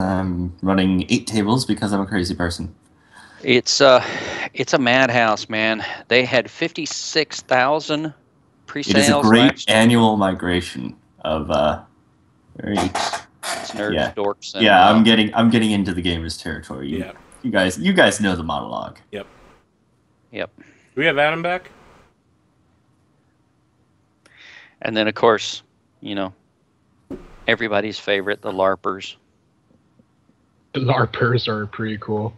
I'm running 8 tables because I'm a crazy person. It's a madhouse, man. They had 56,000 pre-sales. It is a great annual migration of very nerds, dorks, and yeah. I'm getting into the gamers territory. Yeah. You guys know the monologue. Yep. Yep. Do we have Adam back? And then, of course, you know, everybody's favorite, the LARPers. The LARPers are pretty cool.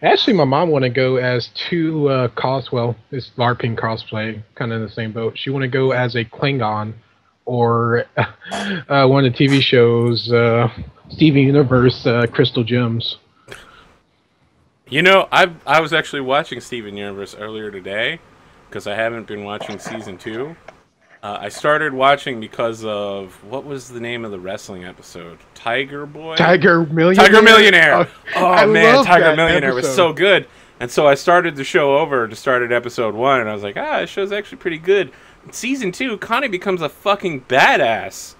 Actually, my mom want to go as two it's LARPing cosplay, kind of in the same boat. She want to go as a Klingon or one of the TV shows, Steven Universe, Crystal Gems. You know, I was actually watching Steven Universe earlier today because I haven't been watching season 2. I started watching because of, what was the name of the wrestling episode? Tiger Boy? Tiger Millionaire? Tiger Millionaire! Oh man, Tiger Millionaire was so good. And so I started the show over to start at episode 1, and I was like, this show's actually pretty good. Season 2, Connie becomes a fucking badass.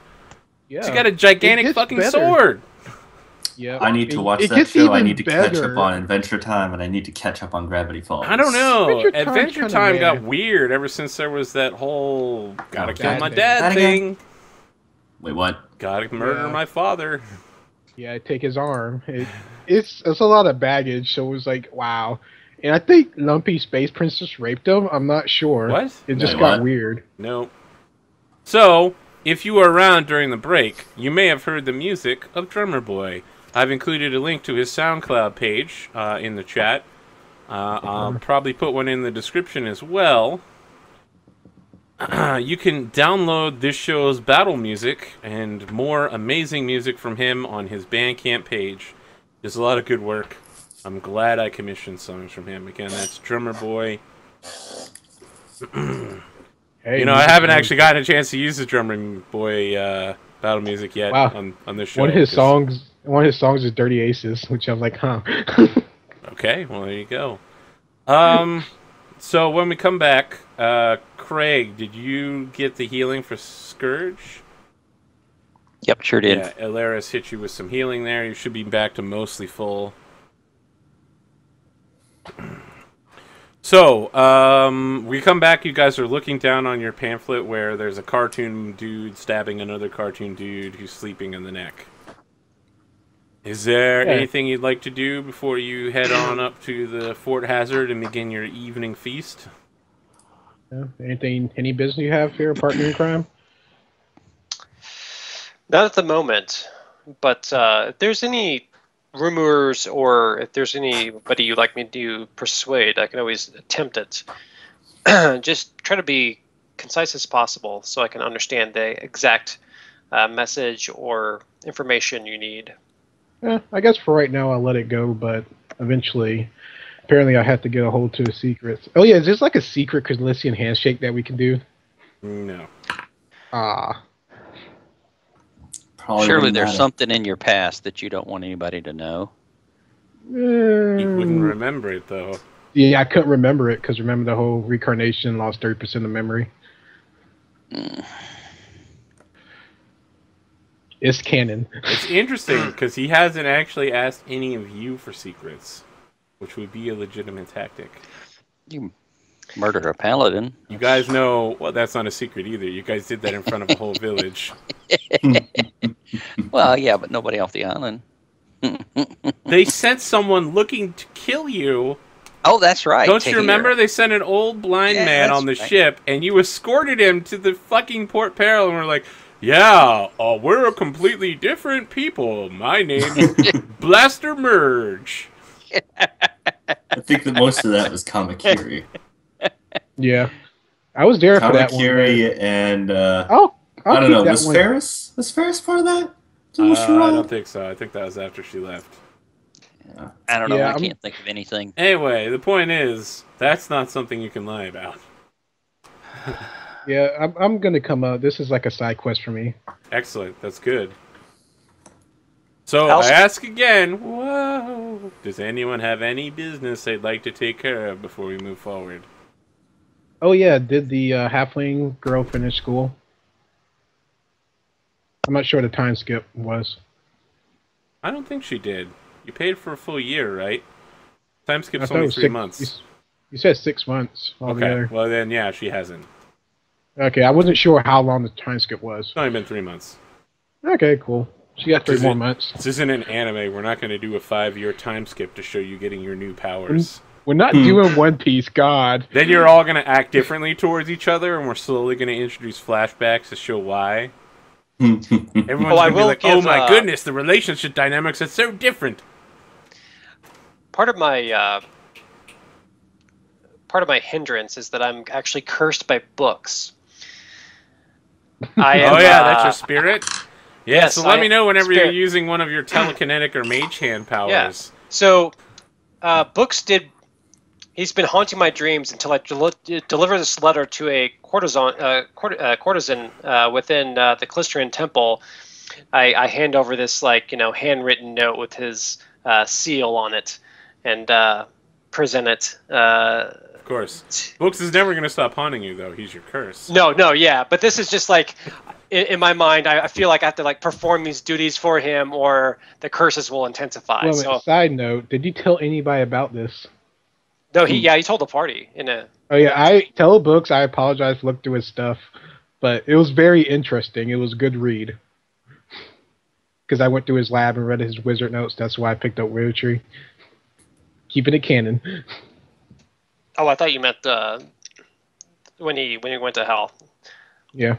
Yeah. She's got a gigantic fucking sword. Yeah, I need to watch that show. I need to catch up on Adventure Time, and I need to catch up on Gravity Falls. I don't know. Adventure Time got weird ever since there was that whole gotta kill my dad thing. Wait, what? Gotta murder my father. Yeah, take his arm. It's a lot of baggage, so it was like, wow. And I think Lumpy Space Princess raped him. I'm not sure. What? It just got weird. No. So, if you were around during the break, you may have heard the music of Drummer Boy. I've included a link to his SoundCloud page in the chat. I'll probably put one in the description as well. You can download this show's battle music and more amazing music from him on his Bandcamp page. There's a lot of good work. I'm glad I commissioned songs from him. Again, that's Drummer Boy. Hey, you know, I haven't actually gotten a chance to use the Drummer Boy battle music yet on this show. One of his songs is Dirty Aces, which I'm like, huh. Okay, well, there you go. So when we come back, Craig, did you get the healing for Scourge? Yep, sure did. Yeah, Alaris hit you with some healing there. You should be back to mostly full. So, we come back, you guys are looking down on your pamphlet where there's a cartoon dude stabbing another cartoon dude who's sleeping in the neck. Is there anything you'd like to do before you head on up to the Fort Hazard and begin your evening feast? Any business you have here, partner in crime? Not at the moment, but if there's any rumors or if there's anybody you'd like me to persuade, I can always attempt it. Just try to be concise as possible so I can understand the exact message or information you need. Yeah, I guess for right now I'll let it go, but eventually, apparently I have to get a hold to the secrets. Oh yeah, is this like a secret Chryslistian handshake that we can do? No. Surely there's something in your past that you don't want anybody to know. You wouldn't remember it, though. Yeah, I couldn't remember it, because remember the whole reincarnation lost 30% of memory. It's canon. It's interesting, because he hasn't actually asked any of you for secrets, which would be a legitimate tactic. You murder a paladin. You guys know, well, that's not a secret either. You guys did that in front of a whole village. Well, yeah, but nobody off the island. They sent someone looking to kill you. Oh, that's right. Don't you remember? They sent an old blind man on the ship, and you escorted him to the fucking Port Peril, and were like, yeah, we're a completely different people. My name is Blaster Merge. I think that most of that was Kamakiri. Yeah. I was there for that one. Kamakiri and, I don't know, was Ferris? Was Ferris part of that? I don't think so. I think that was after she left. Yeah. I don't know. I can't think of anything. Anyway, the point is, that's not something you can lie about. Yeah, I'm going to come out. This is like a side quest for me. Excellent. That's good. So, I ask again, whoa, does anyone have any business they'd like to take care of before we move forward? Oh, yeah. Did the halfling girl finish school? I'm not sure what the time skip was. I don't think she did. You paid for a full year, right? Time skip's only 3 months. You said 6 months altogether. Okay, well then, yeah, she hasn't. Okay, I wasn't sure how long the time skip was. It's only been 3 months. Okay, cool. She got 3 more months. This isn't an anime. We're not going to do a 5-year time skip to show you getting your new powers. We're not doing One Piece, God. Then you're all going to act differently towards each other, and we're slowly going to introduce flashbacks to show why. Everyone's going to be like, oh my goodness, the relationship dynamics are so different. Part of my hindrance is that I'm actually cursed by books. I am, that's your spirit? Yeah, yes, so let me know whenever you're using one of your telekinetic or mage hand powers. Yeah. So, books did... He's been haunting my dreams until I deliver this letter to a courtesan within the Callistrian temple. I hand over this, handwritten note with his seal on it and present it. Of course. Books is never going to stop haunting you, though. He's your curse. No, yeah. But this is just in my mind, I feel like I have to perform these duties for him, or the curses will intensify. Well, so, side note: did you tell anybody about this? No, he told the party in a. Oh yeah, I tell Books. I apologize for looking through his stuff, but it was very interesting. It was a good read because I went through his lab and read his wizard notes. That's why I picked up Wizardry. Keeping it canon. Oh, I thought you meant when he went to hell. Yeah.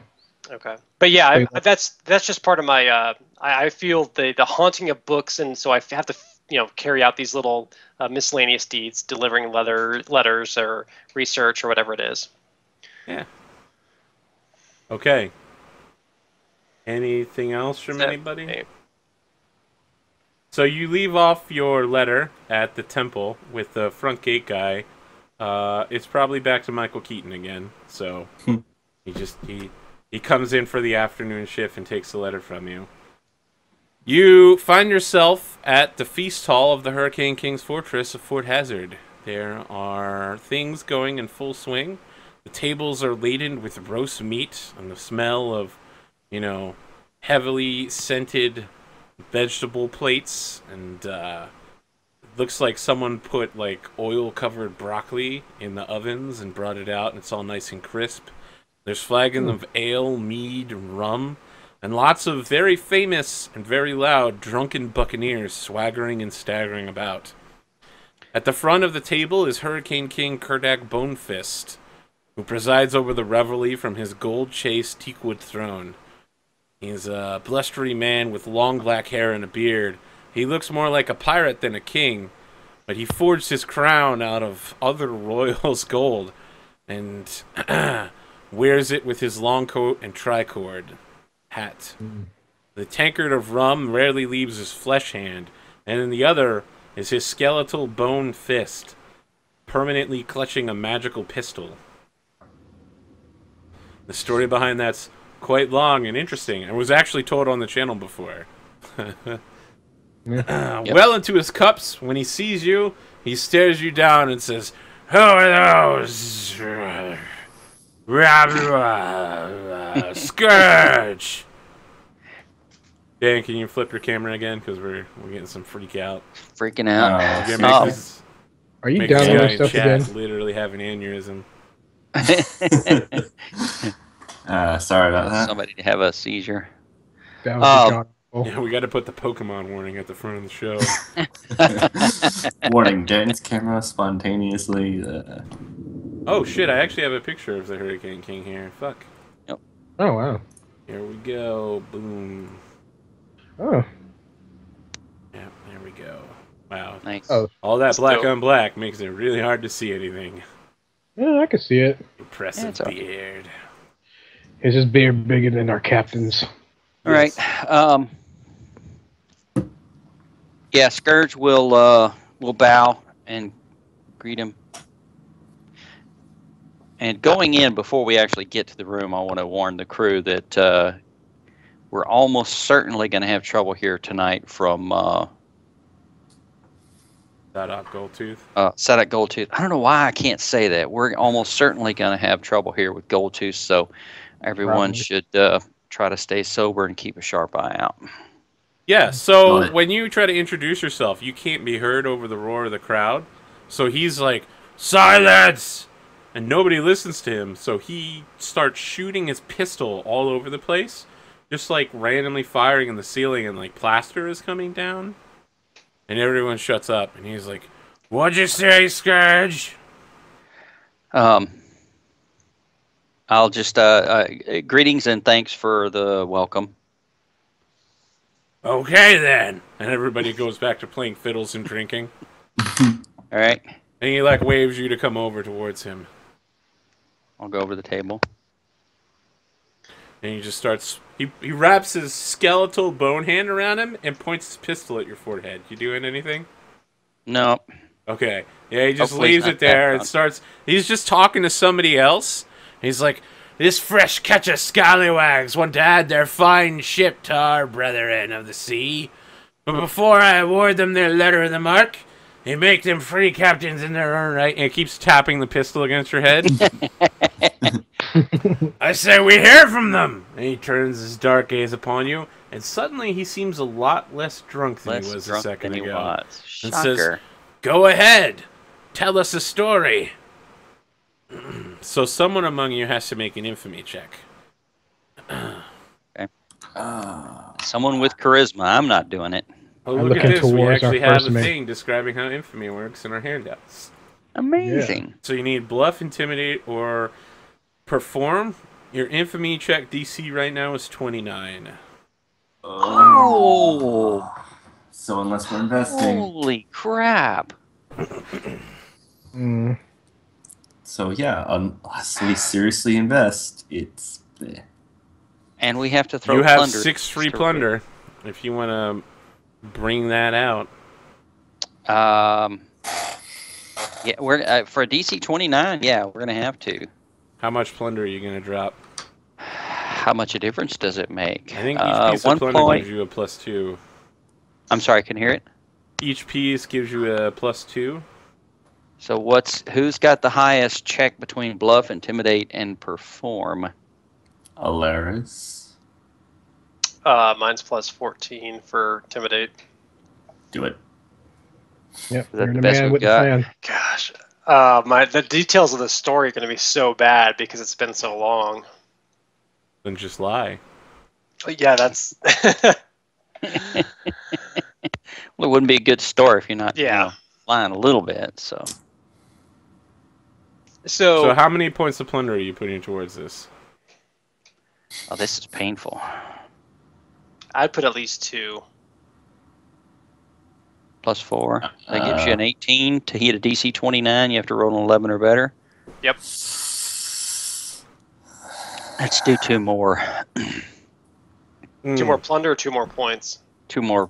Okay, but yeah, that's just part of my. I feel the haunting of books, and so I have to carry out these little miscellaneous deeds, delivering letters or research or whatever it is. Yeah. Okay. Anything else from anybody? Hey. So you leave off your letter at the temple with the front gate guy. It's probably back to Michael Keaton again. So he comes in for the afternoon shift and takes the letter from you. You find yourself at the feast hall of the Hurricane King's fortress of Fort Hazard. There are things going in full swing. The tables are laden with roast meat and the smell of, heavily scented vegetable plates. And looks like someone put, oil-covered broccoli in the ovens and brought it out, and it's all nice and crisp. There's flagons of ale, mead, and rum. And lots of very famous and very loud drunken buccaneers swaggering and staggering about. At the front of the table is Hurricane King Kurdak Bonefist, who presides over the revelry from his gold-chased teakwood throne. He's a blustery man with long black hair and a beard. He looks more like a pirate than a king, but he forged his crown out of other royals' gold and wears it with his long coat and tricord hat. The tankard of rum rarely leaves his flesh hand, and in the other is his skeletal bone fist, permanently clutching a magical pistol. The story behind that's quite long and interesting, and was actually told on the channel before. Well into his cups, when he sees you, he stares you down and says, "Who are those? Scourge!" Dan, can you flip your camera again? Because we're getting some freaking out. Are you downloading stuff again? Literally have an aneurysm. Sorry about that. Somebody to have a seizure. Yeah, we got to put the Pokemon warning at the front of the show. Warning: Dan's camera spontaneously. Oh shit! I actually have a picture of the Hurricane King here. Fuck. Yep. Oh wow. Here we go. Boom. Oh. Yeah, there we go. Wow. Nice. Oh. All that black on black makes it really hard to see anything. Yeah, I can see it. Impressive beard. Is his beard bigger than our captain's? All right. Yeah, Scourge will bow and greet him. And going in, before we actually get to the room, I want to warn the crew that we're almost certainly going to have trouble here tonight from Sadak Goldtooth. Sadak Goldtooth. I don't know why I can't say that. We're almost certainly going to have trouble here with Goldtooth, so everyone should try to stay sober and keep a sharp eye out. Yeah, so when you try to introduce yourself, you can't be heard over the roar of the crowd. So he's like, "Silence!" And nobody listens to him. So he starts shooting his pistol all over the place, just like randomly firing in the ceiling, and like plaster is coming down. And everyone shuts up, and he's like, "What'd you say, Scourge?" I'll just greetings and thanks for the welcome. Okay then. And everybody goes back to playing fiddles and drinking. All right. And he like waves you to come over towards him. I'll go over to the table. And he just starts. He wraps his skeletal bone hand around him and points his pistol at your forehead. You doing anything? No. Okay. Yeah, he just leaves it there and starts. He's just talking to somebody else. He's like, "This fresh catch of scallywags want to add their fine ship to our brethren of the sea. But before I award them their letter of the mark, they make them free captains in their own right." And it keeps tapping the pistol against your head. "I say we hear from them." And he turns his dark gaze upon you, and suddenly he seems a lot less drunk than he was a second ago. And says, "Go ahead, tell us a story." So someone among you has to make an infamy check. Okay. Someone with charisma. I'm not doing it. Oh, look at this. We actually have a thing describing how infamy works in our handouts. Amazing. Yeah. So you need bluff, intimidate, or perform. Your infamy check DC right now is 29. Oh. So unless we're investing. Holy crap. So yeah, unless we seriously invest, it's bleh. And we have to throw. You have 6 free plunder if you want to bring that out. Yeah, we're for a DC 29. Yeah, we're gonna have to. How much plunder are you gonna drop? How much a difference does it make? I think each piece of plunder gives you a +2. I'm sorry, I can hear it. Each piece gives you a +2. So who's got the highest check between bluff, intimidate, and perform? Alaris. Mine's +14 for intimidate. Do it. Yep, Is that the best we've got? Gosh, the details of the story are going to be so bad because it's been so long. Then just lie. Yeah, that's. Well, it wouldn't be a good story if you're not lying a little bit. So how many points of plunder are you putting towards this? Oh, this is painful. I'd put at least 2. +4. That gives you an 18 to hit a DC 29. You have to roll an 11 or better. Yep. Let's do 2 more. 2 more plunder or 2 more points? 2 more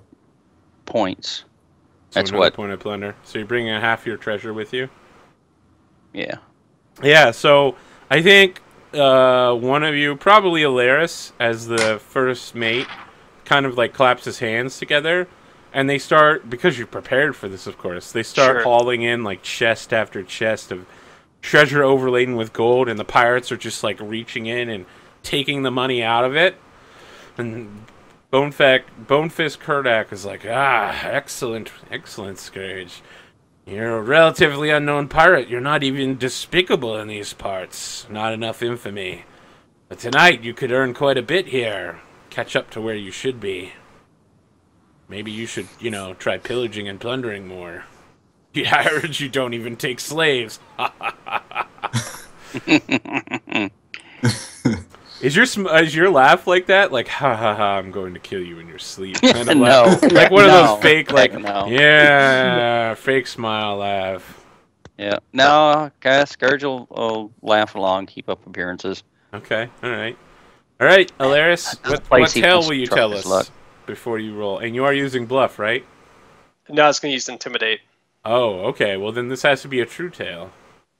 points. So that's what. Point of plunder. So you're bringing half your treasure with you. Yeah. Yeah. So I think one of you, probably Alaris, as the first mate, kind of like claps his hands together, and they start, because you're prepared for this, of course. They start hauling in like chest after chest of treasure overladen with gold, and the pirates are just like reaching in and taking the money out of it. And Bonefist Kurdak is like, excellent, Scourge. You're a relatively unknown pirate. You're not even despicable in these parts. Not enough infamy. But tonight you could earn quite a bit here. Catch up to where you should be. Maybe you should, try pillaging and plundering more. Yeah, I heard you don't even take slaves. Is your laugh like that? Like, ha ha ha, I'm going to kill you in your sleep. Kind of No. Like one of those fake, like, no. Fake smile laugh. Yeah. No, Scourge will laugh along, keep up appearances. Okay, alright. Alright, Alaris, what tale will you tell us before you roll? And you are using bluff, right? No, I was going to use intimidate. Oh, okay. Well, then this has to be a true tale.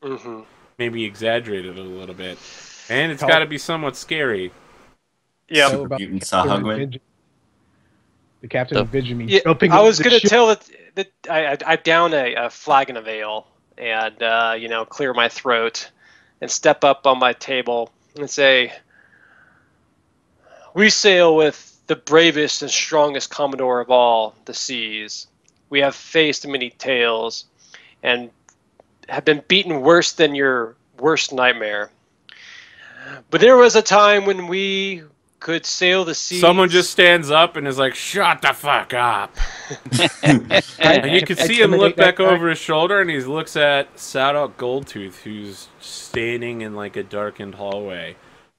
Mm-hmm. Maybe exaggerated a little bit. And it's got to be somewhat scary. Yeah. So the captain of Vigimy. Yeah, I was going to tell that I down a flagon of ale and, clear my throat and step up on my table and say, "We sail with the bravest and strongest Commodore of all the seas. We have faced many tales and have been beaten worse than your worst nightmare. But there was a time when we could sail the seas. Someone just stands up and is like, "Shut the fuck up!" And you can see him look back over his shoulder, and he looks at Sadok Goldtooth, who's standing in like a darkened hallway,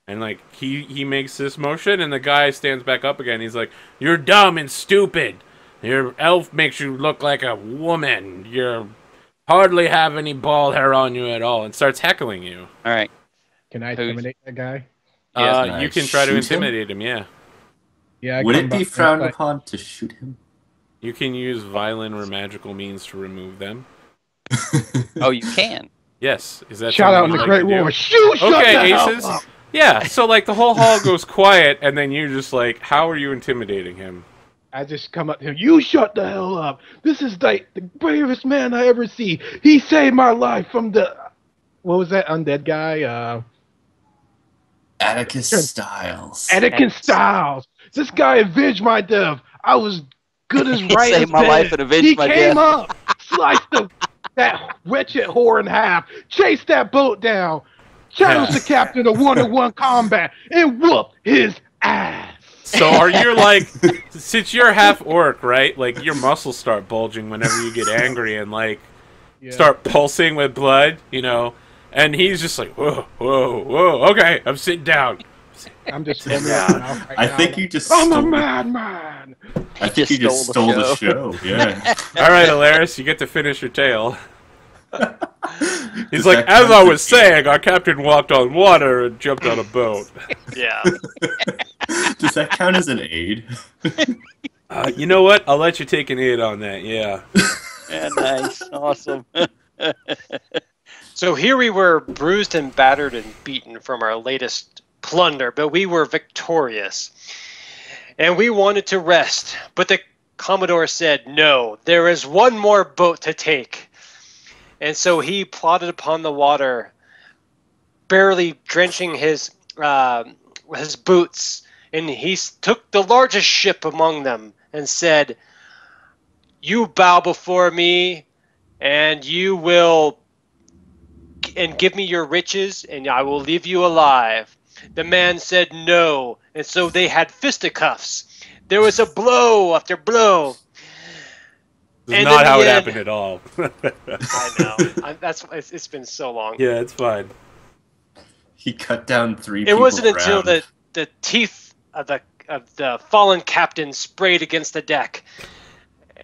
and like he makes this motion, and the guy stands back up again. He's like, "You're dumb and stupid. Your elf makes you look like a woman. You hardly have any bald hair on you at all," and starts heckling you. All right. Can I intimidate that guy? You can try to intimidate him, yeah. Yeah. Would it be frowned upon to shoot him? You can use violent or magical means to remove them. Oh, you can? Yes. Is that shout out in the Great War? Shoot! Okay, Aces. Yeah, so like the whole hall goes quiet, and then you're just like, how are you intimidating him? I just come up to him. You shut the hell up. This is the bravest man I ever see. He saved my life from the... What was that undead guy? Atticus Styles. Atticus Styles. This guy avenged my death. I was good as right as saved my life and avenged my death. He came up, sliced that wretched whore in half, chased that boat down, challenged the captain to one-on-one combat, and whooped his ass. So are you like, since you're half orc, right? Like your muscles start bulging whenever you get angry and like start pulsing with blood, you know? And he's just like, whoa, whoa, whoa. Okay, I'm sitting down. I'm just sitting down. Right I think you just. I'm a madman. I think you just stole the show. Yeah. All right, Alaris, you get to finish your tale. He's like, as I was saying, our captain walked on water and jumped on a boat. Yeah. Does that count as an aid? You know what? I'll let you take an aid on that. Yeah. Yeah, nice, awesome. So here we were, bruised and battered and beaten from our latest plunder, but we were victorious. And we wanted to rest, but the Commodore said, no, there is one more boat to take. And so he plodded upon the water, barely drenching his boots, and he took the largest ship among them and said, you bow before me, and you will... and give me your riches, and I will leave you alive. The man said no, and so they had fisticuffs. There was a blow after blow. This is not how it happened at all. I know. It's been so long. Yeah, it's fine. He cut down 3 people. It wasn't until the teeth of the fallen captain sprayed against the deck.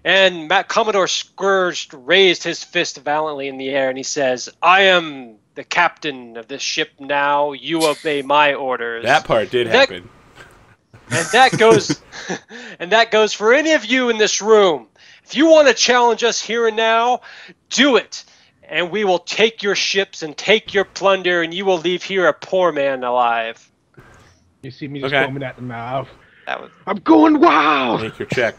And Commodore Scourge raised his fist valiantly in the air, and he says, I am the captain of this ship now. You obey my orders. That part did happen. And that goes for any of you in this room. If you want to challenge us here and now, do it. And we will take your ships and take your plunder, and you will leave here a poor man alive. You see me just foaming at the mouth. I'm going wild. Make your check.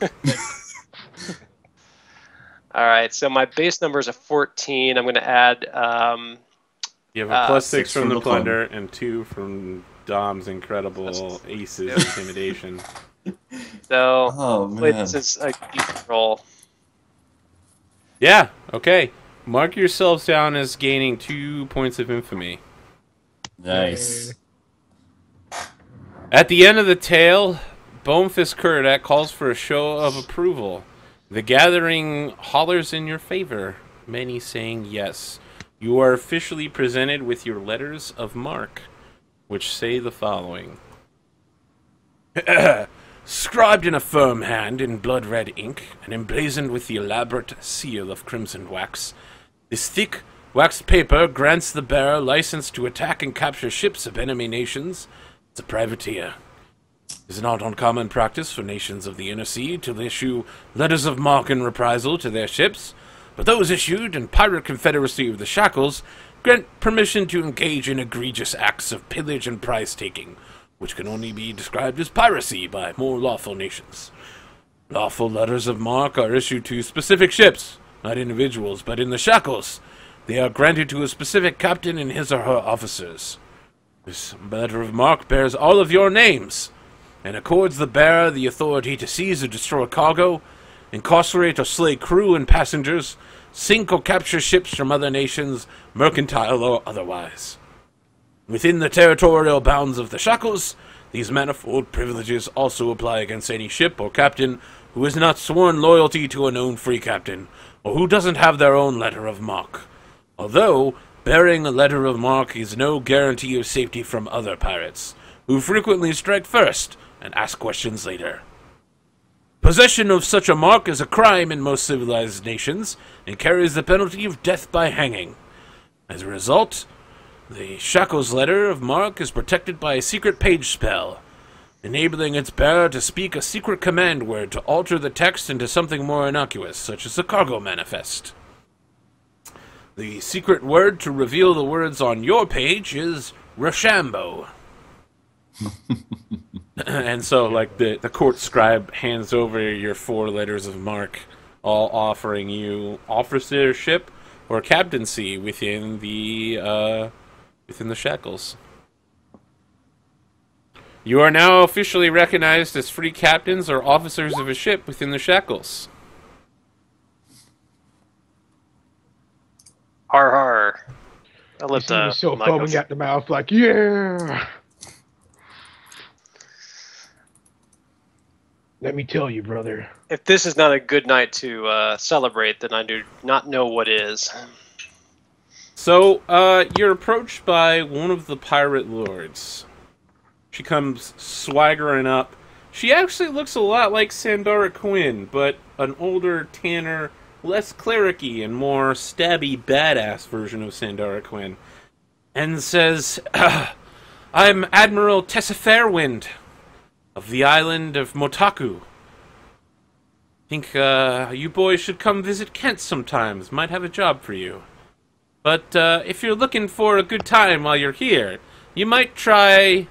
All right, so my base number is a 14. I'm going to add... you have a plus 6 from the plunder and 2 from Dom's incredible aces intimidation. So, this is a decent roll. Yeah, okay. Mark yourselves down as gaining 2 points of infamy. Nice. At the end of the tale, Bonefist Kurdak calls for a show of approval. The gathering hollers in your favor, many saying yes. You are officially presented with your letters of marque, which say the following. Scribed in a firm hand in blood-red ink, and emblazoned with the elaborate seal of crimson wax, this thick, waxed paper grants the bearer license to attack and capture ships of enemy nations as a privateer. It is not uncommon practice for nations of the inner sea to issue letters of marque and reprisal to their ships, but those issued in Pirate Confederacy of the Shackles grant permission to engage in egregious acts of pillage and prize-taking, which can only be described as piracy by more lawful nations. Lawful letters of marque are issued to specific ships, not individuals, but in the Shackles. They are granted to a specific captain and his or her officers. This letter of marque bears all of your names. and accords the bearer the authority to seize or destroy cargo, incarcerate or slay crew and passengers, sink or capture ships from other nations, mercantile or otherwise. Within the territorial bounds of the Shackles, these manifold privileges also apply against any ship or captain who has not sworn loyalty to a known free captain, or who doesn't have their own letter of marque. Although, bearing a letter of marque is no guarantee of safety from other pirates, who frequently strike first and ask questions later. Possession of such a mark is a crime in most civilized nations, and carries the penalty of death by hanging. As a result, the Shackles letter of marque is protected by a secret page spell, enabling its bearer to speak a secret command word to alter the text into something more innocuous, such as a cargo manifest. The secret word to reveal the words on your page is Rochambeau. And so, like, the court scribe hands over your 4 letters of marque, all offering you officership or captaincy within the Shackles. You are now officially recognized as free captains or officers of a ship within the Shackles. Har har. I let the so foaming at the mouth, like, yeah. Let me tell you, brother. If this is not a good night to celebrate, then I do not know what is. So, you're approached by one of the pirate lords. She comes swaggering up. She actually looks a lot like Sandara Quinn, but an older, tanner, less clericy and more stabby, badass version of Sandara Quinn. And says, I'm Admiral Tessa Fairwind of the island of Motaku. Think you boys should come visit Kent sometimes. Might have a job for you. But if you're looking for a good time while you're here, you might try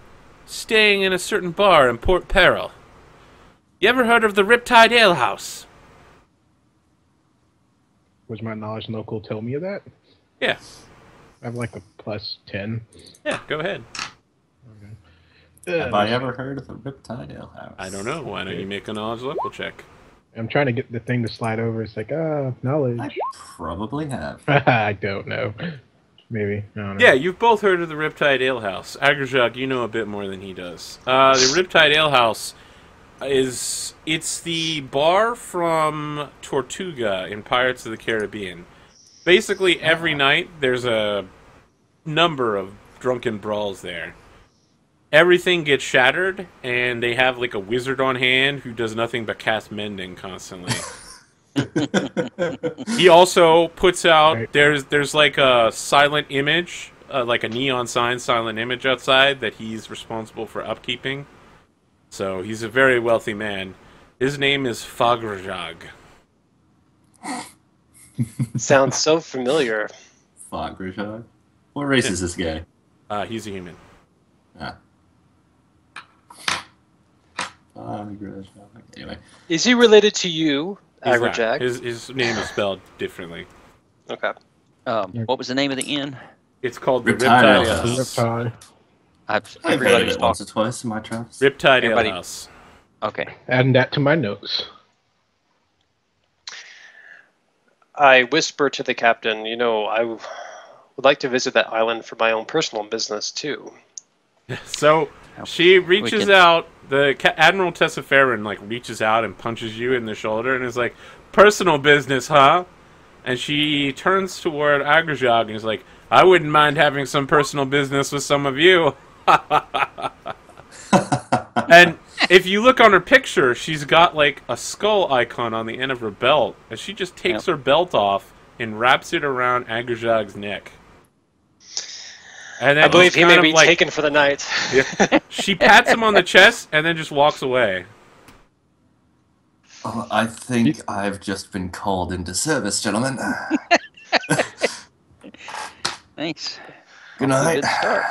staying in a certain bar in Port Peril. You ever heard of the Riptide Ale House? Was my knowledge local tell me of that? Yeah. I have like a +10. Yeah, go ahead. Okay. Have I ever heard of the Riptide Ale House? I don't know. Why don't you make a knowledge local check? I'm trying to get the thing to slide over. It's like, knowledge. I probably have. I don't know. Maybe. I don't know. Yeah, you've both heard of the Riptide Ale House. Agrajag, you know a bit more than he does. The Riptide Ale House it's the bar from Tortuga in Pirates of the Caribbean. Basically, every night there's a number of drunken brawls there. Everything gets shattered, and they have like a wizard on hand who does nothing but cast mending constantly. He also puts out there's like a silent image, like a neon sign silent image outside that he's responsible for upkeeping. So he's a very wealthy man. His name is Fagrajag. Sounds so familiar. Fagrajag? What race is this guy? He's a human. Ah. Anyway. Is he related to you, Agrajag? His name is spelled differently. Okay. What was the name of the inn? It's called the Riptide Riptide Ale House. Riptide. I've read it once or twice in my travels. Riptide Ale House. Okay. Adding that to my notes. I whisper to the captain, I would like to visit that island for my own personal business, too. So she reaches out. Admiral Tessa Farron reaches out and punches you in the shoulder and is like, "Personal business, huh?" And she turns toward Agrajag and is like, "I wouldn't mind having some personal business with some of you." And if you look on her picture, she's got a skull icon on the end of her belt, and she just takes her belt off and wraps it around Agrajag's neck. And then I believe he may be taken for the night. Yeah. She pats him on the chest and then just walks away. Oh, I think I've just been called into service, gentlemen. Thanks. Good night. Good start.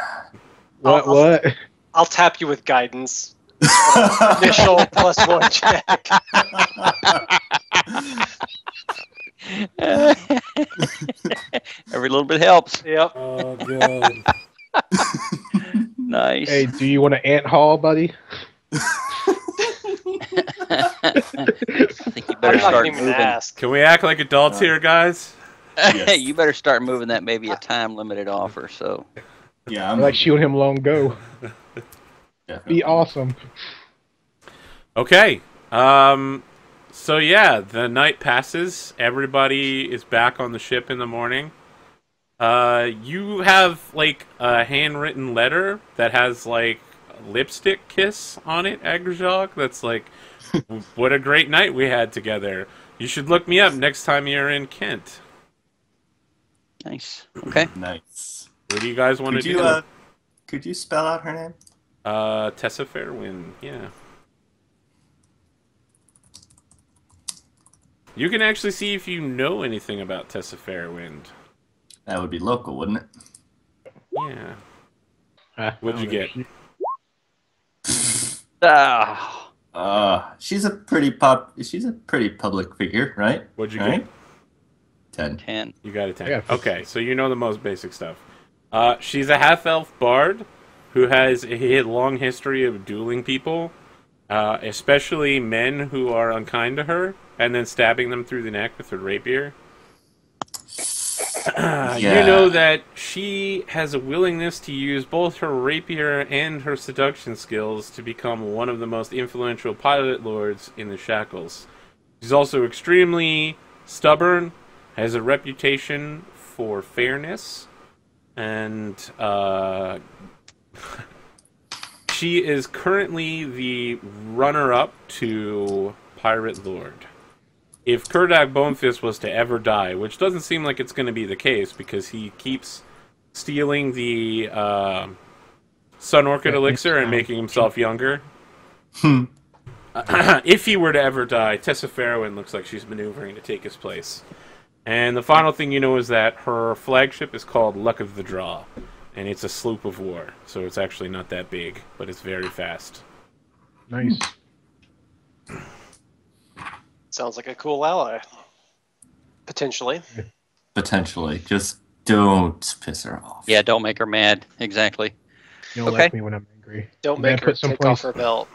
What? I'll tap you with guidance. Initial +1 check. Every little bit helps. Yep. Oh, God. Nice. Hey, do you want an ant haul, buddy? think you better start moving. Can we act like adults here, guys? Yes. You better start moving that maybe a time-limited offer, so... Yeah, I'm like shooting him long go. Be awesome. Okay. So yeah, the night passes. Everybody is back on the ship in the morning. You have like a handwritten letter that has like a lipstick kiss on it, Agrajog. That's like, what a great night we had together. You should look me up next time you're in Kent. Nice. Okay. Nice. What do you guys want to do? Could you spell out her name? Tessa Fairwind. Yeah. You can actually see if you know anything about Tessa Fairwind. That would be local, wouldn't it? Yeah. What'd you get? She's a pretty public figure, right? What'd you get? 10. You got a 10. Okay, so you know the most basic stuff. She's a half-elf bard who has a long history of dueling people, especially men who are unkind to her, and then stabbing them through the neck with her rapier. You know that she has a willingness to use both her rapier and her seduction skills to become one of the most influential pilot lords in the Shackles. She's also extremely stubborn, has a reputation for fairness, and she is currently the runner-up to Pirate Lord. If Kurdak Bonefist was to ever die, which doesn't seem like it's going to be the case because he keeps stealing the Sun Orchid Elixir and making himself younger. If he were to ever die, Tessa Fairwind looks like she's maneuvering to take his place. And the final thing you know is that her flagship is called Luck of the Draw, and it's a sloop of war, so it's actually not that big, but it's very fast. Nice. Sounds like a cool ally. Potentially. Just don't piss her off. Yeah, don't make her mad. Exactly. You don't like me when I'm angry. Don't make her take off her belt.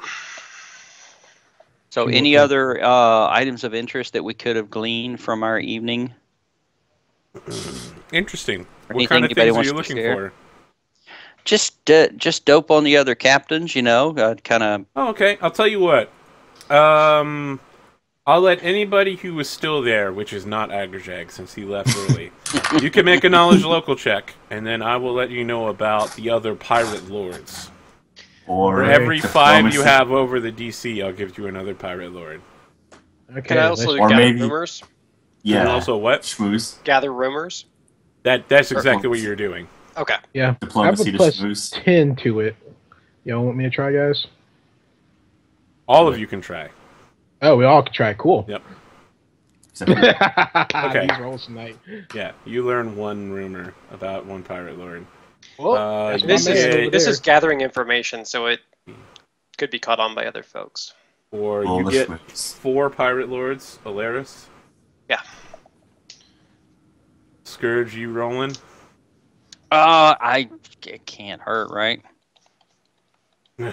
So any other items of interest that we could have gleaned from our evening? Interesting. Or what kind of things are you looking for? Just dope on the other captains, you know, kind of... Oh, okay. I'll tell you what. I'll let anybody who was still there, which is not Agrajag since he left early, you can make a knowledge local check, and then I will let you know about the other pirate lords. For every 5 you have over the DC, I'll give you another pirate lord. Okay, can I also gather rumors? Yeah. And also what? Schmooze. Gather rumors? That's exactly what you're doing. Okay. Yeah. Diplomacy I have a to schmooze. 10 to it. Y'all want me to try, guys? All of you can try. Oh, we all can try. Cool. Yep. Okay. These rolls tonight. Yeah, you learn one rumor about one pirate lord. Well, this is gathering information, so it could be caught on by other folks. Or you get 4 pirate lords, Alaris. Yeah. Scourge, you rolling? It can't hurt, right? You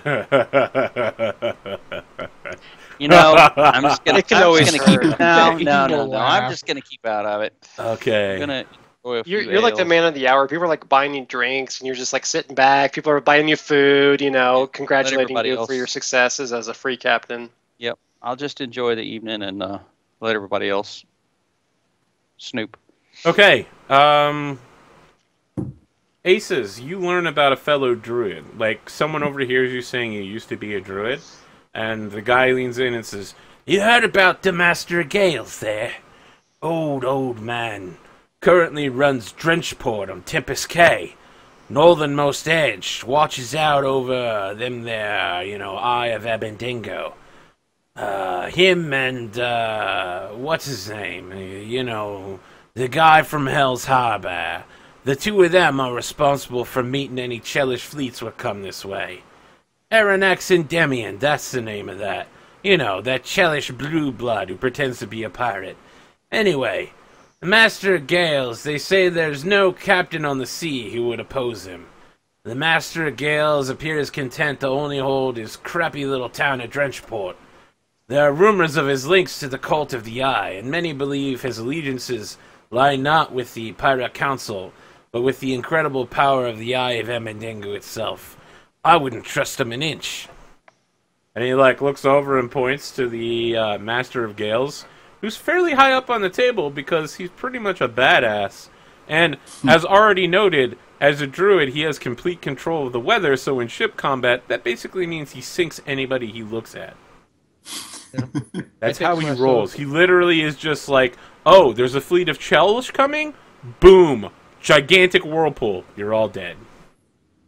know, I'm just gonna keep. No. I'm just gonna keep out of it. Okay. I'm gonna enjoy a few you're like the man of the hour. People are like buying you drinks, and you're just like sitting back. People are buying you food. You know, congratulating you for your successes as a free captain. Yep. I'll just enjoy the evening and let everybody else snoop. Okay. Aces, you learn about a fellow druid. Like, someone overhears you saying you used to be a druid, and the guy leans in and says, "You heard about the Master of Gales there? Old man. Currently runs Drenchport on Tempest Cay. Northernmost edge. Watches out over them there, Eye of Abendingo. Him and, what's his name? The guy from Hell's Harbor. The two of them are responsible for meeting any Chelish fleets what come this way. Aronax and Demian, that's the name of that. That Chelish blue blood who pretends to be a pirate. Anyway, the Master of Gales, they say there's no captain on the sea who would oppose him. The Master of Gales appears content to only hold his crappy little town of Drenchport. There are rumors of his links to the Cult of the Eye, and many believe his allegiances lie not with the Pirate Council, but with the incredible power of the Eye of Amendengu itself. I wouldn't trust him an inch. And he, looks over and points to the Master of Gales, who's fairly high up on the table because he's pretty much a badass. And, as already noted, as a druid, he has complete control of the weather, so in ship combat, that basically means he sinks anybody he looks at. Yeah. That's how he rolls. He literally is just like, oh, there's a fleet of Chelsh coming? Boom! Gigantic whirlpool. You're all dead.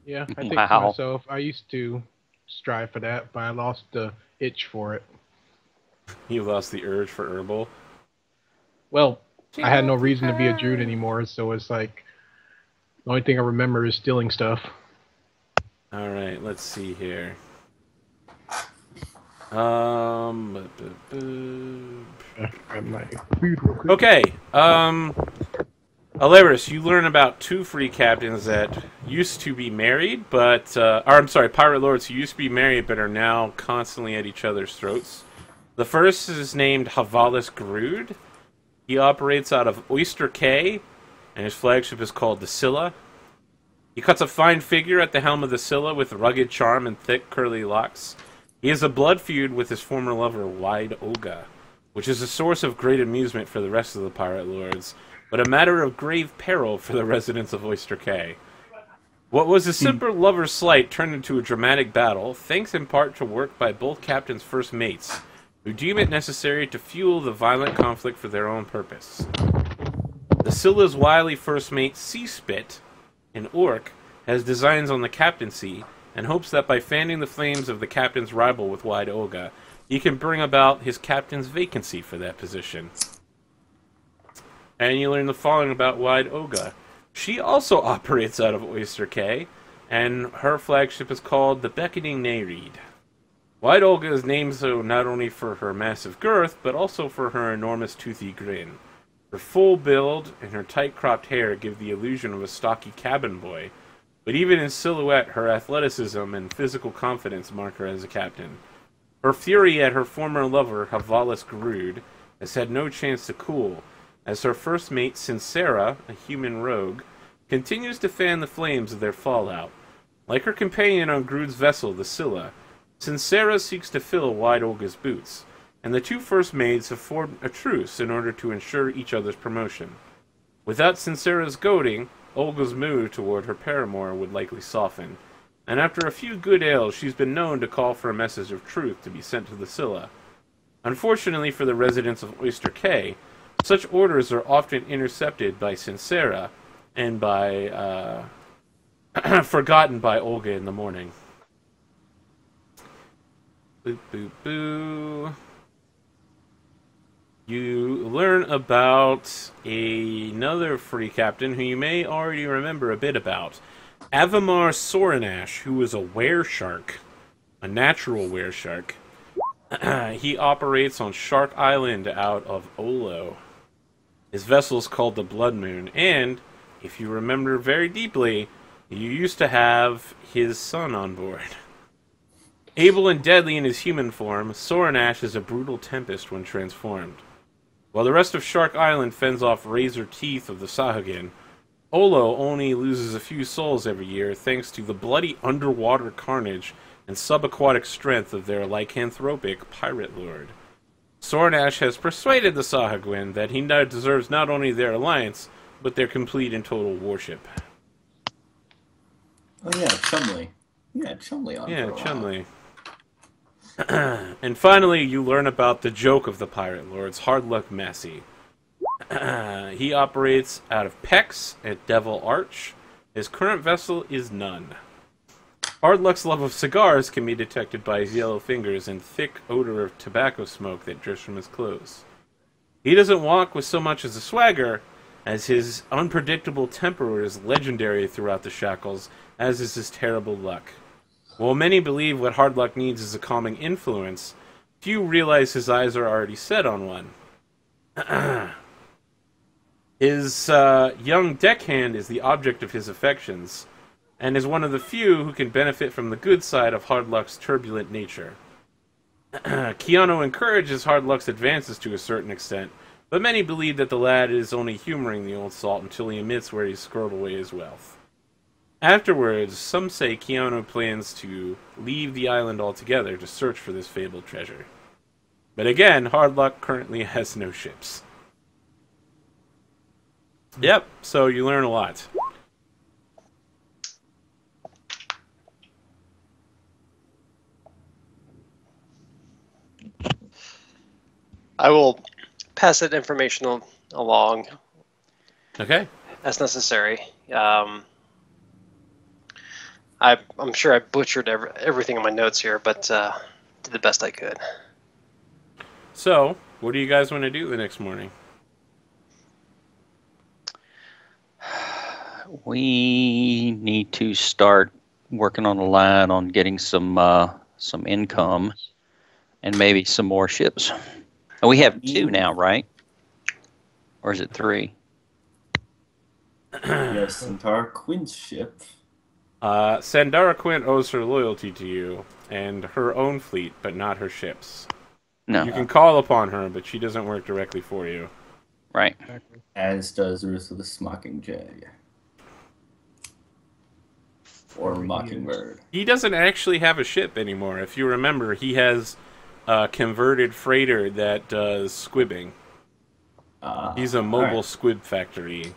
Yeah, I think myself, I used to strive for that, but I lost the itch for it. You lost the urge for herbal? Well, I had no reason to be a druid anymore, so it's like, the only thing I remember is stealing stuff. Alright, let's see here. Okay, Alaris, you learn about 2 free captains that used to be married, but, pirate lords who used to be married but are now constantly at each other's throats. The first is named Havalis Grood. He operates out of Oyster Cay, and his flagship is called the Scylla. He cuts a fine figure at the helm of the Scylla with rugged charm and thick curly locks. He has a blood feud with his former lover, Wide Oga, which is a source of great amusement for the rest of the pirate lords, but a matter of grave peril for the residents of Oyster Cay. What was a simple lover's slight turned into a dramatic battle, thanks in part to work by both captains' first mates, who deem it necessary to fuel the violent conflict for their own purpose. The Scylla's wily first mate, Seaspit, an orc, has designs on the captaincy, and hopes that by fanning the flames of the captain's rival with Wide Oga, he can bring about his captain's vacancy for that position. And you learn the following about Wide Oga. She also operates out of Oyster Cay, and her flagship is called the Beckoning Nereid. Wide Olga is named so not only for her massive girth, but also for her enormous toothy grin. Her full build and her tight-cropped hair give the illusion of a stocky cabin boy, but even in silhouette, her athleticism and physical confidence mark her as a captain. Her fury at her former lover, Havalis Grood, has had no chance to cool, as her first mate, Sincera, a human rogue, continues to fan the flames of their fallout. Like her companion on Grood's vessel, the Scylla, Sincera seeks to fill Wide Olga's boots, and the 2 first maids have formed a truce in order to ensure each other's promotion. Without Sincera's goading, Olga's mood toward her paramour would likely soften, and after a few good ales, she's been known to call for a message of truth to be sent to the Scylla. Unfortunately for the residents of Oyster Cay, such orders are often intercepted by Sincera and by forgotten by Olga in the morning. Boop, boop, boo. You learn about another free captain who you may already remember a bit about. Avamar Soranash, who is a wereshark. A natural wereshark. He operates on Shark Island out of Olo. His vessel is called the Blood Moon, and, if you remember very deeply, you used to have his son on board. Able and deadly in his human form, Soranash is a brutal tempest when transformed. While the rest of Shark Island fends off razor teeth of the Sahagin, Olo only loses a few souls every year thanks to the bloody underwater carnage and subaquatic strength of their lycanthropic pirate lord. Soranash has persuaded the Sahagin that he deserves not only their alliance, but their complete and total worship. Oh yeah, Chumley. Yeah, Chumley on Yeah, Chumley. And finally, you learn about the joke of the pirate lords, Hard Luck Massey. He operates out of Pex at Devil Arch. His current vessel is none. Hard Luck's love of cigars can be detected by his yellow fingers and thick odor of tobacco smoke that drifts from his clothes. He doesn't walk with so much as a swagger, as his unpredictable temper is legendary throughout the Shackles, as is his terrible luck. While many believe what Hard Luck needs is a calming influence, few realize his eyes are already set on one. His young deckhand is the object of his affections, and is one of the few who can benefit from the good side of Hard Luck's turbulent nature. Keanu encourages Hardluck's advances to a certain extent, but many believe that the lad is only humoring the old salt until he admits where he's squirreled away his wealth. Afterwards, some say Keanu plans to leave the island altogether to search for this fabled treasure. But again, Hardluck currently has no ships. Yep, so you learn a lot. I will pass that information along. Okay. As necessary. I'm sure I butchered everything in my notes here, but did the best I could. So, what do you guys want to do the next morning? We need to start working on the line on getting some income and maybe some more ships. And we have 2 now, right? Or is it 3? Yes, Sandara Quinn's ship. Sandara Quinn owes her loyalty to you and her own fleet, but not her ships. No. You can call upon her, but she doesn't work directly for you. Right. As does Ruth of the Mockingjay. Or Mockingbird. He doesn't actually have a ship anymore. If you remember, he has a converted freighter that does squibbing. He's a mobile squib factory.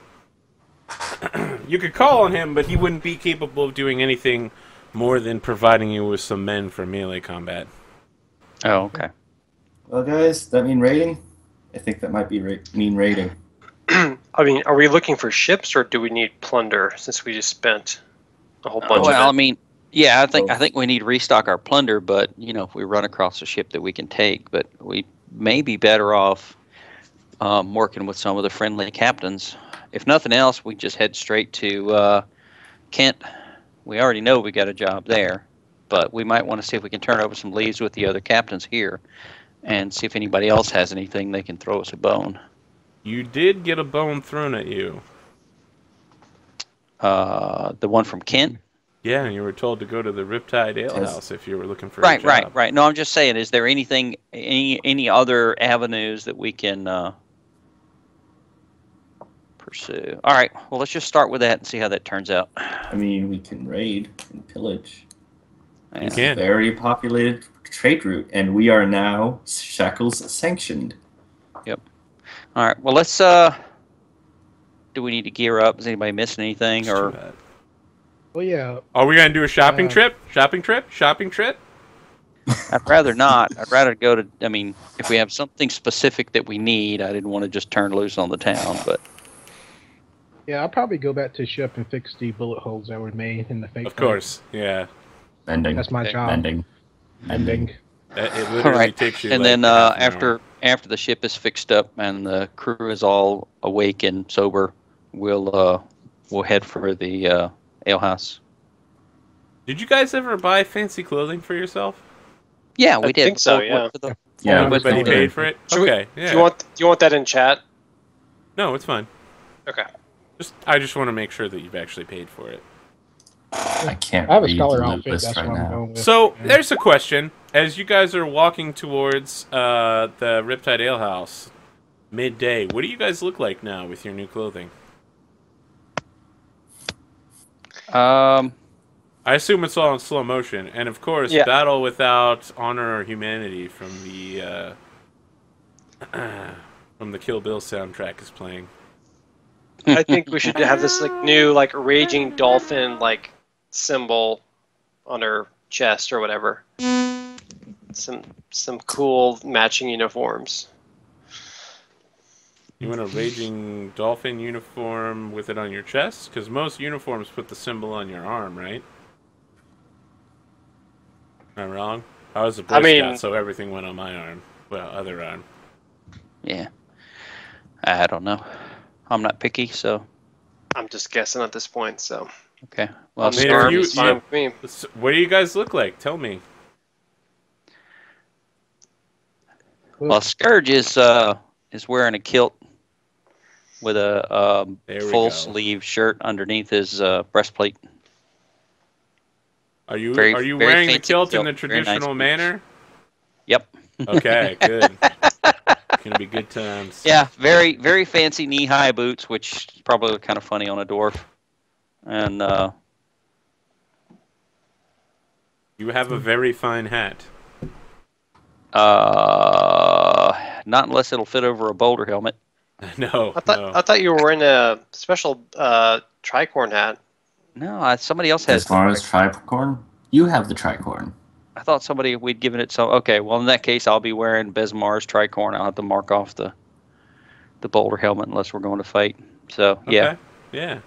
You could call on him, but he wouldn't be capable of doing anything more than providing you with some men for melee combat. Oh, okay. Well, guys, that mean raiding? I think that might be mean raiding. I mean, are we looking for ships, or do we need plunder, since we just spent a whole bunch of it? Well, I mean, yeah, I think we need to restock our plunder, but, if we run across a ship that we can take, but we may be better off working with some of the friendly captains. If nothing else, we just head straight to Kent. We already know we got a job there, but we might want to see if we can turn over some leads with the other captains here and see if anybody else has anything they can throw us a bone. You did get a bone thrown at you. The one from Kent? Yeah, and you were told to go to the Riptide Ale House if you were looking for a job. Right. No, I'm just saying, is there anything, any other avenues that we can pursue? All right, well, let's just start with that and see how that turns out. I mean, we can raid and pillage. You It's can. a very populated trade route, and we are now Shackles sanctioned. Yep. All right, well, let's, do we need to gear up? Is anybody missing anything? Or Well, yeah. Are we going to do a shopping trip? Shopping trip? I'd rather not. I'd rather go to, if we have something specific that we need, I didn't want to just turn loose on the town, but... Yeah, I'll probably go back to the ship and fix the bullet holes that were made in the fake. Of course, yeah. Mending. That's my job. Mending. Mending. It literally takes you. And like then half an hour. after the ship is fixed up and the crew is all awake and sober, we'll head for the alehouse. Did you guys ever buy fancy clothing for yourself? Yeah, we did. I think so, yeah. Yeah, Everybody paid for it. Okay. Yeah. Do you want that in chat? No, it's fine. Okay. I just want to make sure that you've actually paid for it. I can't I have a read scholar the outfit. list That's right what I'm now. going with. So there's a question. As you guys are walking towards the Riptide Ale House midday, what do you guys look like now with your new clothing? Um, I assume it's all in slow motion, and of course, Yeah. Battle Without Honor or Humanity from the Kill Bill soundtrack is playing. I think we should have this new raging dolphin symbol on her chest or whatever. Some cool matching uniforms. You want a raging dolphin uniform with it on your chest? Because most uniforms put the symbol on your arm, right? Am I wrong? I was a Boy Scout, so everything went on my arm. Well, other arm. yeah. I don't know. I'm not picky, so... I'm just guessing at this point, so... Okay. Well, I mean, Scarves is fine with me. What do you guys look like? Tell me. Well, Scourge is wearing a kilt with a full sleeve shirt underneath his breastplate. Are you Very wearing the fancy kilt in kilt. the Very traditional nice manner? Yep. Okay, good. Gonna be good times. Yeah, very, very fancy knee-high boots, which is probably kind of funny on a dwarf. And you have a very fine hat. Not unless it'll fit over a boulder helmet. No, I thought you were wearing a special tricorn hat. No, somebody else has. As far as tricorn, you have the tricorn. I thought we'd given it some. Okay, well in that case, I'll be wearing Besmar's tricorn. I'll have to mark off the boulder helmet unless we're going to fight. So yeah, okay. Yeah.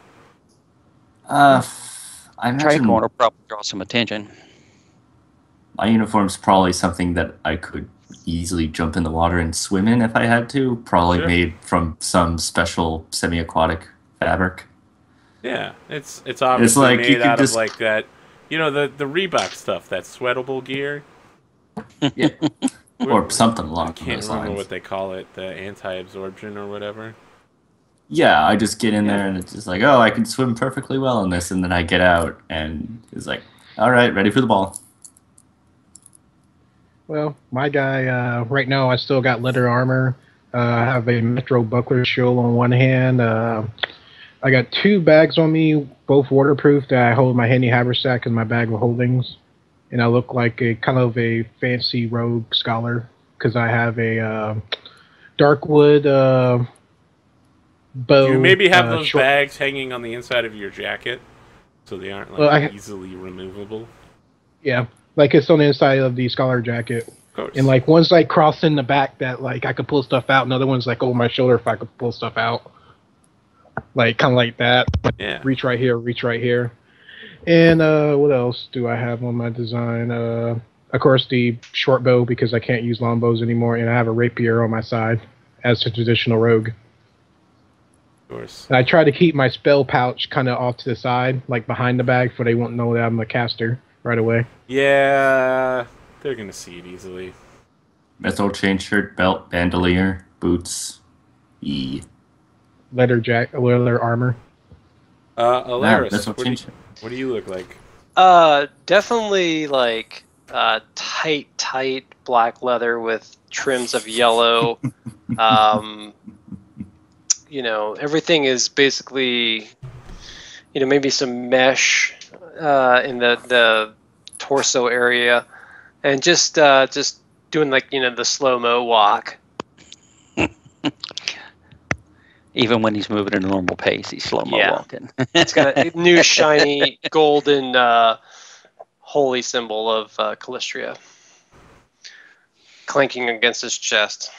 I imagine tricorn will probably draw some attention. my uniform's probably something that I could easily jump in the water and swim in if I had to. Probably made from some special semi-aquatic fabric. Yeah, it's obviously like made out of like that, you know, the Reebok stuff, that sweatable gear. Yeah. Or something along those lines. I can't remember what they call it, the anti-absorption or whatever. Yeah, I just get in there and it's just like, oh, I can swim perfectly well in this, and then I get out and it's like, all right, ready for the ball. Well, my guy, right now I still got leather armor. I have a Metro Buckler shield on one hand. I got 2 bags on me, both waterproof, that I hold my handy haversack in my bag of holdings. And I look like a kind of a fancy rogue scholar because I have a darkwood bow. You maybe have those bags hanging on the inside of your jacket so they aren't like easily removable. Yeah, like it's on the inside of the scholar jacket. Of course. And like one's like crossed in the back that like I could pull stuff out, and other one's like over my shoulder if I could pull stuff out. Like kind of like that. Yeah. Reach right here, reach right here. And what else do I have on my design? Of course, the short bow because I can't use longbows anymore, and I have a rapier on my side as a traditional rogue. Of course. And I try to keep my spell pouch kind of off to the side, like behind the bag, so they won't know that I'm a caster right away. Yeah, they're gonna see it easily. Metal chain shirt, belt, bandolier, boots, leather armor. Alaris, what do you look like? Definitely like tight black leather with trims of yellow. You know, everything is basically, you know, maybe some mesh in the torso area, and just doing like, you know, the slow-mo walk. Even when he's moving at a normal pace, he's slow-mo walking. It's got a new shiny golden holy symbol of Calistria clanking against his chest.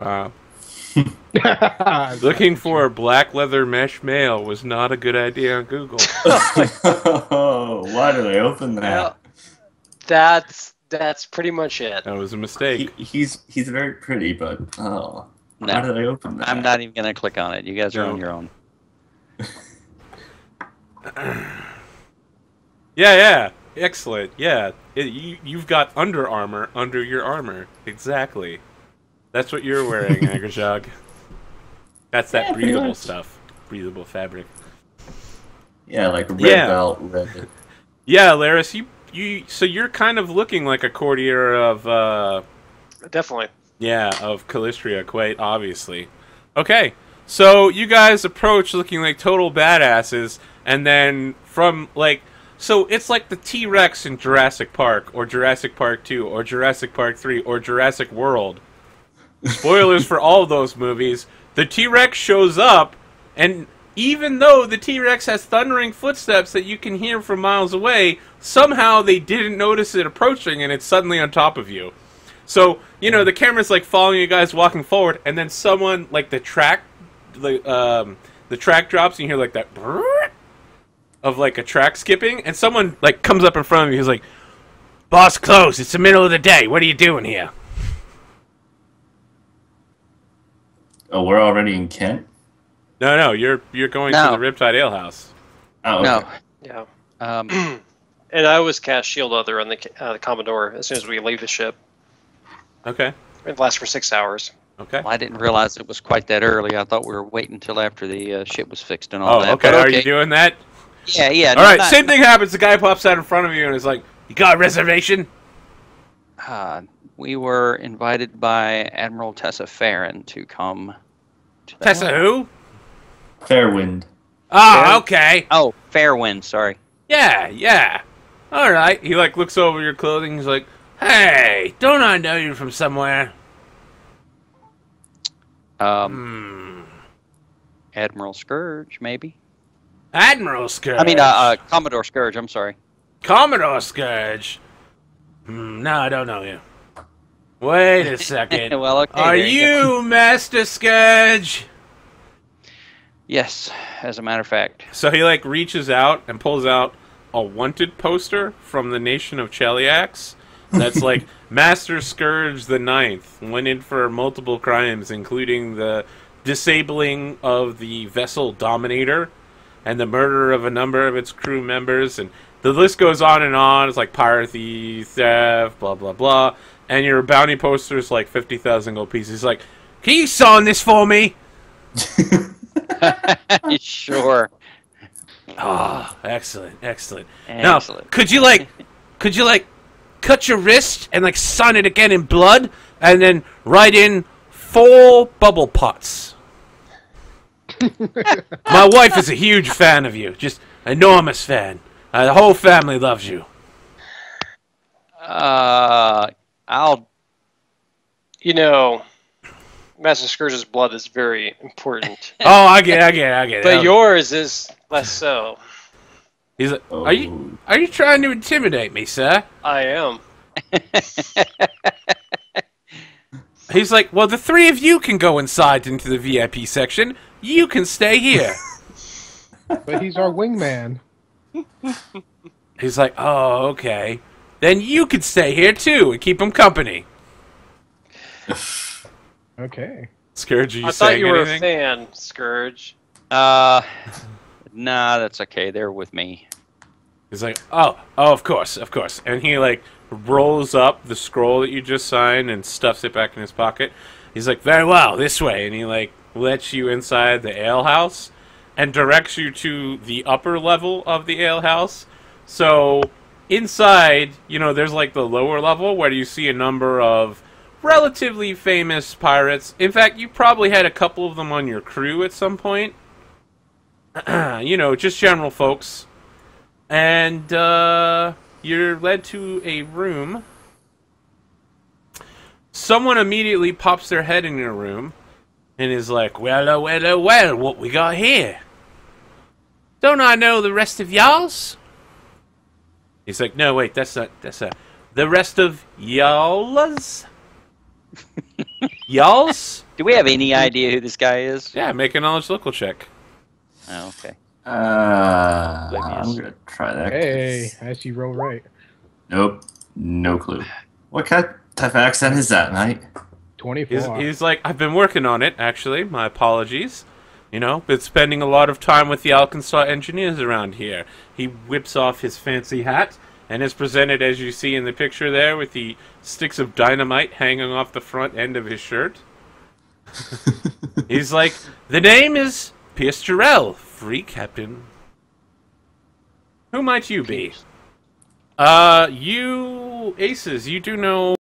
Wow. Looking for a black leather mesh male was not a good idea on Google. Why did I open that? Well, that's pretty much it. That was a mistake. He's very pretty, but why did I open that? I'm not even going to click on it. You guys are on your own. Yeah. Excellent. Yeah. You've got Under Armour under your armor. Exactly. That's what you're wearing, Agrajog. That's that breathable stuff. Breathable fabric. Yeah, like red belt, red. Yeah, Laris, so you're kind of looking like a courtier of Definitely. Yeah, of Calistria, quite obviously. Okay, so you guys approach looking like total badasses, and then from like, so it's like the T-Rex in Jurassic Park, or Jurassic Park 2, or Jurassic Park 3, or Jurassic World. Spoilers for all of those movies. The T-Rex shows up, and even though the T-Rex has thundering footsteps that you can hear from miles away, somehow they didn't notice it approaching, and it's suddenly on top of you. So, you know, the camera's like following you guys walking forward, and then someone, like the track drops, and you hear like that brrrr of like a track skipping, and someone like comes up in front of you. He's like, "Boss, close. It's the middle of the day. What are you doing here?" Oh, we're already in Kent? No, you're going to the Riptide Ale House. Oh, okay. No. Yeah. And I always cast Shield Other on the Commodore as soon as we leave the ship. Okay. It lasts for 6 hours. Okay. Well, I didn't realize it was quite that early. I thought we were waiting until after the ship was fixed and all that. Okay. Are you doing that? Yeah. All right, same thing happens. The guy pops out in front of you and is like, "You got a reservation?" We were invited by Admiral Tessa Farron to come to the Tessa who? Fairwind. Ah, okay. Oh, Fairwind, sorry. Yeah. All right. He like looks over your clothing. He's like, "Hey, don't I know you from somewhere?" Admiral Scourge, maybe? Admiral Scourge. I mean, Commodore Scourge, I'm sorry. Commodore Scourge. No, I don't know you. Wait a second. Well, okay. Are there you Master Scourge? Yes, as a matter of fact. So he like reaches out and pulls out a wanted poster from the nation of Cheliax. That's like Master Scourge the Ninth, wanted for multiple crimes, including the disabling of the vessel Dominator and the murder of a number of its crew members, and the list goes on and on. It's like pirate, thief, theft, blah blah blah, and your bounty poster is like 50,000 gold pieces. He's like, "Can you sign this for me?" Sure. Oh, excellent. Now, Excellent. could you cut your wrist and like sign it again in blood, and then write in 4 bubble pots? My wife is a huge fan of you, just enormous fan. The whole family loves you. I'll... You know, Master Scourge's blood is very important. Oh, I get it. But yours is less so. He's like, are you trying to intimidate me, sir? I am. He's like, well, the 3 of you can go inside into the VIP section. You can stay here. But he's our wingman. He's like, oh, okay. Then you can stay here, too, and keep him company. Okay. Scourge, are you I saying thought you were anything? a fan, Scourge. Nah, that's okay. They're with me. He's like, oh, of course. And he, like, rolls up the scroll that you just signed and stuffs it back in his pocket. He's like, very well, this way. And he, like, lets you inside the alehouse and directs you to the upper level of the alehouse. So, inside, there's, like, the lower level where you see a number of relatively famous pirates. In fact, you probably had a couple of them on your crew at some point. Just general folks. And you're led to a room. Someone immediately pops their head in your room and is like, well, what we got here? Don't I know the rest of y'all's? He's like, no, wait, that's not. The rest of y'all's? Y'all's? Do we have any idea who this guy is? Yeah, make a knowledge local check. Oh, okay. I'm gonna try that. Hey, I see you roll right. Nope, no clue. What type of accent is that, mate? 24. He's like, I've been working on it, actually. My apologies. Been spending a lot of time with the Alkenstar engineers around here. He whips off his fancy hat and is presented, as you see in the picture there, with the sticks of dynamite hanging off the front end of his shirt. He's like, the name is Pierce Jarrell, free captain. Who might you be? You, Aces, you do know